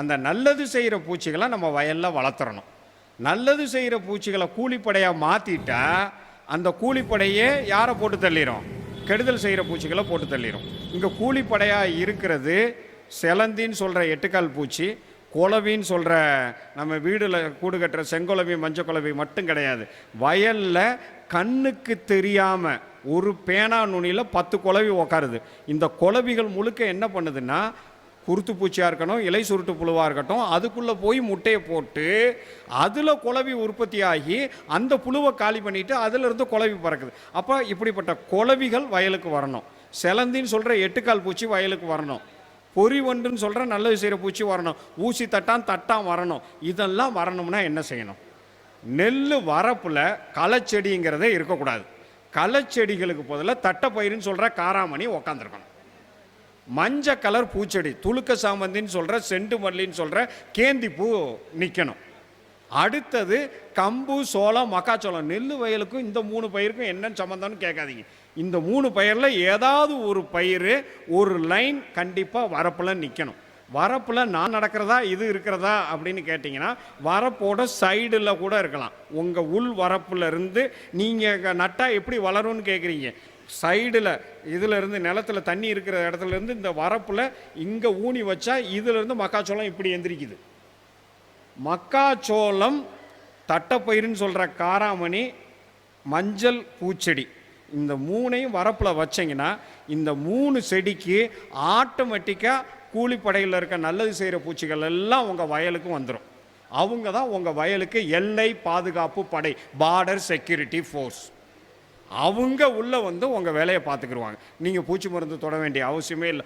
அந்த நல்லது செய்கிற பூச்சிகளை நம்ம வயலில் வளர்த்துறணும். நல்லது செய்கிற பூச்சிகளை கூலிப்படையாக மாற்றிட்டா அந்த கூலிப்படையே யாரை போட்டு தள்ளிடும்? கெடுதல் செய்கிற பூச்சிகளை போட்டு தள்ளிடும். இங்கே கூலிப்படையாக இருக்கிறது செலந்தின்னு சொல்கிற எட்டுக்கால் பூச்சி, குளவின்னு சொல்கிற நம்ம வீடில் கூடு கட்டுற செங்குளவி மஞ்சக்குளவி மட்டும் கிடையாது. வயலில் கண்ணுக்கு தெரியாமல் ஒரு பேனா நுனியில் 10 குளவி உக்காருது. இந்த குளவிகள் முழுக்க என்ன பண்ணுதுன்னா, குருத்து பூச்சியாக இருக்கணும், இலை சுருட்டு புழுவாக இருக்கட்டும், அதுக்குள்ளே போய் முட்டையை போட்டு அதில் குளவி உற்பத்தி ஆகி அந்த புழுவை காலி பண்ணிவிட்டு அதிலிருந்து குளவி பறக்குது. அப்போ இப்படிப்பட்ட குளவிகள் வயலுக்கு வரணும். செலந்தின்னு சொல்கிற எட்டுக்கால் பூச்சி வயலுக்கு வரணும். பொறிவண்டுன்னு சொல்கிற நல்லது செய்கிற பூச்சி வரணும். ஊசி தட்டான் வரணும். இதெல்லாம் வரணும்னா என்ன செய்யணும்? நெல் வரப்பில் களைச்செடிங்கிறதே இருக்கக்கூடாது. களைச்செடிகளுக்கு பதிலாக தட்டைப்பயிறுன்னு சொல்கிற காராமணி உக்காந்துருக்கணும். மஞ்சள் கலர் பூச்செடி துளுக்க சாமந்தின்னு சொல்கிற செண்டு மல்லின்னு சொல்கிற கேந்தி பூ நிற்கணும். அடுத்தது கம்பு, சோளம், மக்காச்சோளம். நெல் வயலுக்கும் இந்த 3 பயிருக்கும் என்னன்னு சம்மந்தம்னு கேட்காதீங்க. இந்த 3 பயிரில் ஏதாவது ஒரு பயிர் ஒரு லைன் கண்டிப்பாக வரப்பில் நிற்கணும். வரப்பில் நான் நடக்கிறதா இது இருக்கிறதா அப்படின்னு கேட்டிங்கன்னா வரப்போட சைடில் கூட இருக்கலாம். உங்கள் உள் வரப்பில் இருந்து நீங்கள் நட்டால் எப்படி வளரும்னு கேட்குறீங்க. சைடில் இதிலேருந்து நிலத்தில் தண்ணி இருக்கிற இடத்துலேருந்து இந்த வரப்பில் இங்கே ஊனி வச்சா இதிலேருந்து மக்காச்சோளம் இப்படி எந்திரிக்குது. மக்காச்சோளம், தட்டைப்பயிறுன்னு சொல்கிற காராமணி, மஞ்சள் பூச்செடி, இந்த 3ஐயும் வரப்பில் வச்சிங்கன்னா இந்த 3 செடிக்கு ஆட்டோமேட்டிக்காக கூலிப்படையில் இருக்க நல்லது செய்கிற பூச்சிகள் எல்லாம் உங்கள் வயலுக்கு வந்துடும். அவங்க தான் உங்கள் வயலுக்கு எல்லை பாதுகாப்பு படை, பார்டர் செக்யூரிட்டி ஃபோர்ஸ். அவங்க உள்ளே வந்து உங்கள் வேலையை பார்த்துக்குருவாங்க. நீங்கள் பூச்சி மருந்து தொட வேண்டிய அவசியமே இல்லை.